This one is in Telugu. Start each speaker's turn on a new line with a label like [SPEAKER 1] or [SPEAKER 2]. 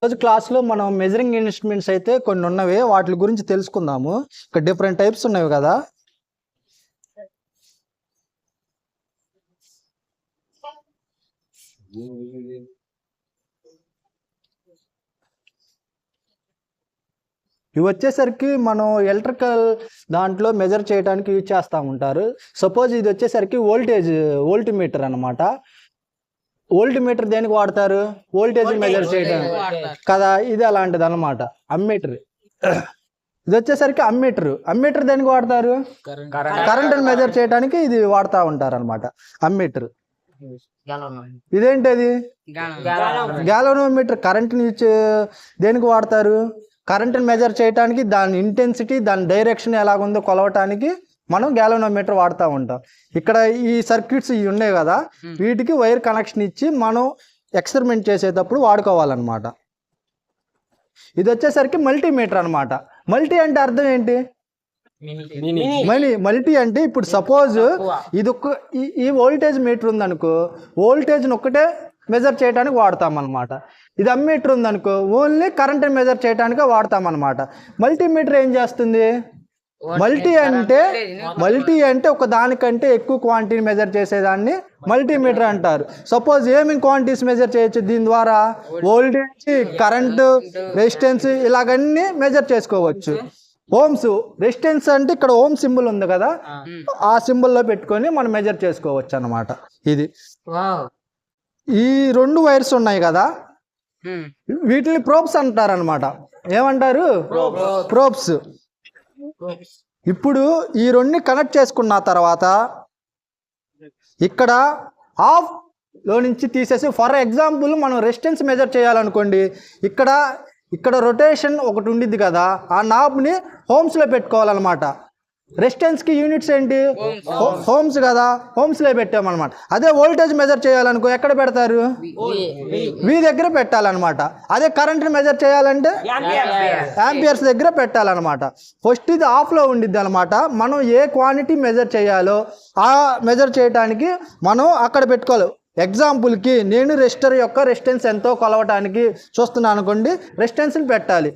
[SPEAKER 1] రోజు క్లాస్లో మనం మెజరింగ్ ఇన్స్ట్రుమెంట్స్ అయితే కొన్ని ఉన్నవి, వాటి గురించి తెలుసుకుందాము. ఇక్కడ డిఫరెంట్ టైప్స్ ఉన్నవి కదా. ఇవి వచ్చేసరికి మనం ఎలక్ట్రికల్ దాంట్లో మెజర్ చేయడానికి యూజ్ చేస్తూ ఉంటారు. సపోజ్ ఇది వచ్చేసరికి వోల్ట్ మీటర్ అనమాట. వోల్ట్ మీటర్ దేనికి వాడతారు? వోల్టేజ్ మెజర్ చేయడానికి కదా. ఇది అలాంటిది అనమాట. అమ్మీటర్. ఇది వచ్చేసరికి అమ్మీటర్ దేనికి వాడతారు? కరెంట్ మెజర్ చేయడానికి ఇది వాడుతూ ఉంటారు అనమాట, అమ్మీటర్. ఇదేంటది? గ్యాలనోమీటర్. కరెంట్ని దేనికి వాడతారు? కరెంట్ని మెజర్ చేయడానికి, దాని ఇంటెన్సిటీ, దాని డైరెక్షన్ ఎలాగుందో కొలవటానికి మనం గ్యాలనోమీటర్ వాడుతూ ఉంటాం. ఇక్కడ ఈ సర్క్యూట్స్ ఇవి ఉన్నాయి కదా, వీటికి వైర్ కనెక్షన్ ఇచ్చి మనం ఎక్స్పెరిమెంట్ చేసేటప్పుడు వాడుకోవాలన్నమాట. ఇది వచ్చేసరికి మల్టీమీటర్ అనమాట. మల్టీ అంటే అర్థం ఏంటి? మల్టీ అంటే ఇప్పుడు సపోజ్ ఇది ఈ వోల్టేజ్ మీటర్ ఉందనుకో, వోల్టేజ్ని ఒక్కటే మెజర్ చేయడానికి వాడతాం అనమాట. ఇది అమ్మీటర్ ఉందనుకో, ఓన్లీ కరెంట్ మెజర్ చేయడానికే వాడతాం అనమాట. మల్టీమీటర్ ఏం చేస్తుంది? మల్టీ అంటే ఒక దానికంటే ఎక్కువ క్వాంటిటీ మెజర్ చేసేదాన్ని మల్టీమీటర్ అంటారు. సపోజ్ ఏమేమి క్వాంటిటీస్ మెజర్ చేయొచ్చు దీని ద్వారా? వోల్టేజ్, కరెంటు, రెసిస్టెన్స్, ఇలాగన్నీ మెజర్ చేసుకోవచ్చు. ఓమ్స్, రెసిస్టెన్స్ అంటే ఇక్కడ ఓమ్ సింబల్ ఉంది కదా, ఆ సింబల్లో పెట్టుకొని మనం మెజర్ చేసుకోవచ్చు అన్నమాట. ఇది ఈ రెండు వైర్స్ ఉన్నాయి కదా, వీటిని ప్రోబ్స్ అంటారు అనమాట. ఏమంటారు? ప్రోబ్స్. ఇప్పుడు ఈ రెండు కనెక్ట్ చేసుకున్న తర్వాత ఇక్కడ ఆఫ్ లో నుంచి తీసేసి, ఫర్ ఎగ్జాంపుల్ మనం రెసిస్టెన్స్ మెజర్ చేయాలనుకోండి, ఇక్కడ రొటేషన్ ఒకటి ఉండిద్ది కదా, ఆ నాబ్ని హోమ్స్లో పెట్టుకోవాలన్నమాట. రెసిస్టెన్స్కి యూనిట్స్ ఏంటి? హోమ్స్ కదా, హోమ్స్లో పెట్టామన్నమాట. అదే వోల్టేజ్ మెజర్ చేయాలనుకో ఎక్కడ పెడతారు? వి దగ్గర పెట్టాలన్నమాట. అదే కరెంట్ని మెజర్ చేయాలంటే యాంపియర్స్ దగ్గర పెట్టాలన్నమాట. ఫస్ట్ ఇది ఆఫ్లో ఉండిద్ది అనమాట. మనం ఏ క్వాంటిటీ మెజర్ చేయాలో ఆ మెజర్ చేయడానికి మనం అక్కడ పెట్టుకోవాలి. ఎగ్జాంపుల్కి నేను రెసిస్టర్ యొక్క రెసిస్టెన్స్ ఎంతో కొలవటానికి చూస్తున్నాను అనుకోండి, రెసిస్టెన్స్ని పెట్టాలి.